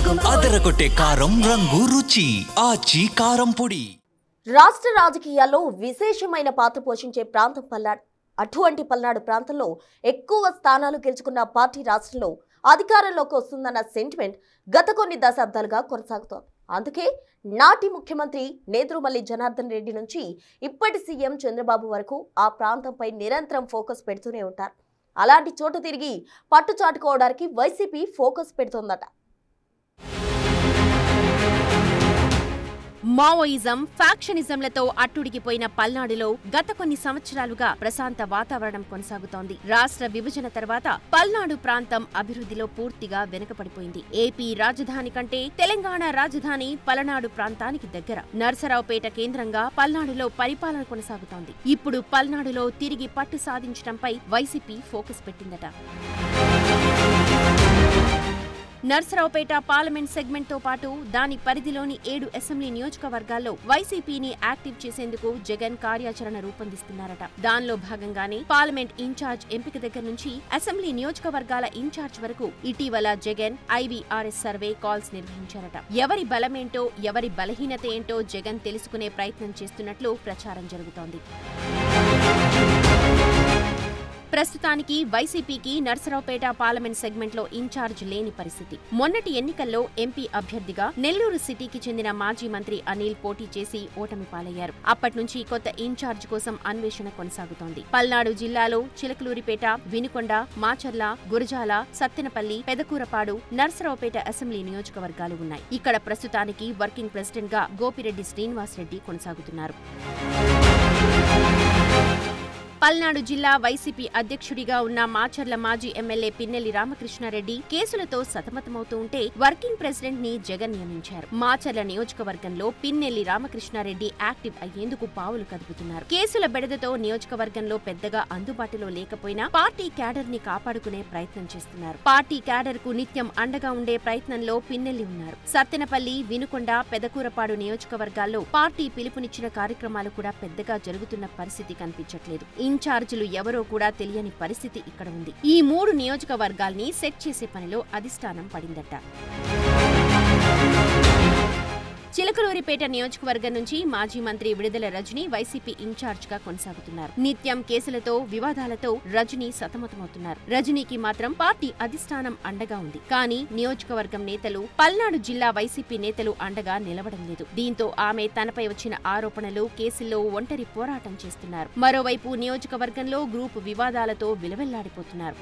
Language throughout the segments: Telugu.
అదరగొట్టే కారం రంగు రుచి ఆచి కారం పొడి. రాష్ట్ర రాజకీయాల్లో విశేషమైన పాత్ర పోషించే ప్రాంతం పల్నాడు. అటువంటి పల్నాడు ప్రాంతంలో ఎక్కువ స్థానాలు గెలుచుకున్న పార్టీ రాష్ట్రంలో అధికారంలోకి వస్తుందన్న సెంటిమెంట్ గత కొన్ని దశాబ్దాలుగా కొనసాగుతోంది. అందుకే నాటి ముఖ్యమంత్రి నేదురుమల్లి జనార్దన్ రెడ్డి నుంచి ఇప్పటి సీఎం చంద్రబాబు వరకు ఆ ప్రాంతంపై నిరంతరం ఫోకస్ పెడుతూనే ఉంటారు. అలాంటి చోటు తిరిగి పట్టు చాటుకోవడానికి వైసీపీ ఫోకస్ పెడుతోందట. మావోయిజం, ఫ్యాక్షనిజంలతో అట్టుడికిపోయిన పల్నాడులో గత కొన్ని సంవత్సరాలుగా ప్రశాంత వాతావరణం కొనసాగుతోంది. రాష్ట్ర విభజన తర్వాత పల్నాడు ప్రాంతం అభివృద్ధిలో పూర్తిగా వెనుకపడిపోయింది. ఏపీ రాజధాని కంటే తెలంగాణ రాజధాని పల్నాడు ప్రాంతానికి దగ్గర. నర్సరావుపేట కేంద్రంగా పల్నాడులో పరిపాలన కొనసాగుతోంది. ఇప్పుడు పల్నాడులో తిరిగి పట్టు సాధించడంపై వైసీపీ ఫోకస్ పెట్టిందట. నర్సరావుపేట పార్లమెంట్ సెగ్మెంట్ తో పాటు దాని పరిధిలోని 7 అసెంబ్లీ నియోజకవర్గాల్లో వైసీపీని యాక్టివ్ చేసేందుకు జగన్ కార్యాచరణ రూపొందిస్తున్నారట. దానిలో భాగంగానే పార్లమెంట్ ఇన్ఛార్జ్ ఎంపిక దగ్గర నుంచి అసెంబ్లీ నియోజకవర్గాల ఇన్ఛార్జ్ వరకు ఇటీవల జగన్ IVRS సర్వే కాల్స్ నిర్వహించారట. ఎవరి బలమేంటో, ఎవరి బలహీనత ఏంటో జగన్ తెలుసుకునే ప్రయత్నం చేస్తున్నట్లు ప్రచారం జరుగుతోంది. ప్రస్తుతానికి వైసీపీకి నర్సరావుపేట పార్లమెంట్ సెగ్మెంట్ లో ఇన్ఛార్జ్ లేని పరిస్థితి. మొన్నటి ఎన్నికల్లో ఎంపీ అభ్యర్థిగా నెల్లూరు సిటీకి చెందిన మాజీ మంత్రి అనిల్ పోటీ చేసి ఓటమి పాలయ్యారు. అప్పటి నుంచి కొత్త ఇన్ఛార్జ్ కోసం అన్వేషణ కొనసాగుతోంది. పల్నాడు జిల్లాలో చిలకలూరిపేట, వినుకొండ, మాచర్ల, గురజాల, సత్తెనపల్లి, పెదకూరపాడు, నర్సరావుపేట అసెంబ్లీ నియోజకవర్గాలు ఉన్నాయి. ఇక్కడ ప్రస్తుతానికి వర్కింగ్ ప్రెసిడెంట్ గా గోపిరెడ్డి శ్రీనివాసరెడ్డి కొనసాగుతున్నారు. పల్నాడు జిల్లా వైసీపీ అధ్యక్షుడిగా ఉన్న మాచర్ల మాజీ ఎమ్మెల్యే పిన్నెల్లి రామకృష్ణారెడ్డి కేసులతో సతమతమవుతూ ఉంటే వర్కింగ్ ప్రెసిడెంట్ ని జగన్ నియమించారు. మాచర్ల నియోజకవర్గంలో పిన్నెల్లి రామకృష్ణారెడ్డి యాక్టివ్ అయ్యేందుకు పావులు కదుపుతున్నారు. కేసుల బెడదతో నియోజకవర్గంలో పెద్దగా అందుబాటులో లేకపోయినా పార్టీ క్యాడర్ ని కాపాడుకునే ప్రయత్నం చేస్తున్నారు. పార్టీ క్యాడర్ కు నిత్యం అండగా ఉండే ప్రయత్నంలో పిన్నెల్లి ఉన్నారు. సత్తెనపల్లి, వినుకొండ, పెదకూరపాడు నియోజకవర్గాల్లో పార్టీ పిలుపునిచ్చిన కార్యక్రమాలు కూడా పెద్దగా జరుగుతున్న పరిస్థితి కనిపించట్లేదు. ఇన్ఛార్జీలు ఎవరో కూడా తెలియని పరిస్థితి ఇక్కడ ఉంది. ఈ 3 నియోజకవర్గాల్ని సెట్ చేసే పనిలో అధిష్టానం పడిందట. చిలకలూరిపేట నియోజకవర్గం నుంచి మాజీ మంత్రి విడుదల రజని వైసీపీ ఇన్ఛార్జ్ గా కొనసాగుతున్నారు. నిత్యం కేసులతో, వివాదాలతో రజని సతమతమవుతున్నారు. రజనీకి మాత్రం పార్టీ అధిష్టానం అండగా ఉంది. కానీ నియోజకవర్గం నేతలు, పల్నాడు జిల్లా వైసీపీ నేతలు అండగా నిలవడం లేదు. దీంతో ఆమె తనపై వచ్చిన ఆరోపణలు, కేసుల్లో ఒంటరి పోరాటం చేస్తున్నారు. మరోవైపు నియోజకవర్గంలో గ్రూపు వివాదాలతో విలవెల్లాడిపోతున్నారు.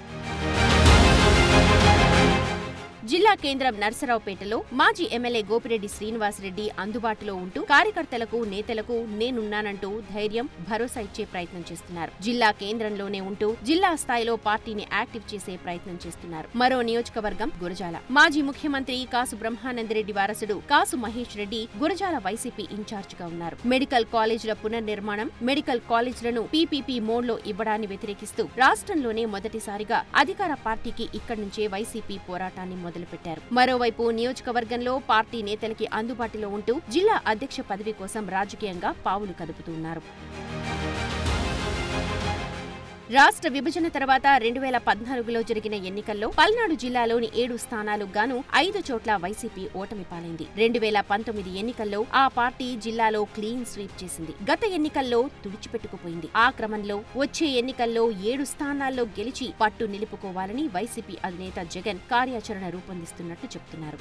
జిల్లా కేంద్రం నర్సరావుపేటలో మాజీ ఎమ్మెల్యే గోపిరెడ్డి శ్రీనివాసరెడ్డి అందుబాటులో ఉంటూ కార్యకర్తలకు, నేతలకు నేనున్నానంటూ ధైర్యం, భరోసా ఇచ్చే ప్రయత్నం చేస్తున్నారు. జిల్లా కేంద్రంలోనే ఉంటూ జిల్లా స్థాయిలో పార్టీని యాక్టివ్ చేసే ప్రయత్నం చేస్తున్నారు. మరో నియోజకవర్గం గురజాల. మాజీ ముఖ్యమంత్రి కాసు బ్రహ్మానందరెడ్డి వారసుడు కాసు మహేష్ రెడ్డి గురజాల వైసీపీ ఇన్ఛార్జ్ గా ఉన్నారు. మెడికల్ కాలేజీల పునర్నిర్మాణం, మెడికల్ కాలేజీలను PPP మోడ్ లో ఇవ్వడాన్ని వ్యతిరేకిస్తూ రాష్ట్రంలోనే మొదటిసారిగా అధికార పార్టీకి ఇక్కడి నుంచే వైసీపీ పోరాటాన్ని మొదలుపెట్టారు. మరోవైపు నియోజకవర్గంలో పార్టీ నేతలకి అందుబాటులో ఉంటూ జిల్లా అధ్యక్ష పదవి కోసం రాజకీయంగా పావులు కదుపుతున్నారు. రాష్ట్ర విభజన తర్వాత 2014లో జరిగిన ఎన్నికల్లో పల్నాడు జిల్లాలోని 7 స్థానాలకు గాను 5 చోట్ల వైసీపీ ఓటమి పాలైంది. 2019 ఎన్నికల్లో ఆ పార్టీ జిల్లాలో క్లీన్ స్వీప్ చేసింది. గత ఎన్నికల్లో తుడిచిపెట్టుకుపోయింది. ఆ క్రమంలో వచ్చే ఎన్నికల్లో 7 స్థానాల్లో గెలిచి పట్టు నిలుపుకోవాలని వైసీపీ అధినేత జగన్ కార్యాచరణ రూపొందిస్తున్నట్టు చెబుతున్నారు.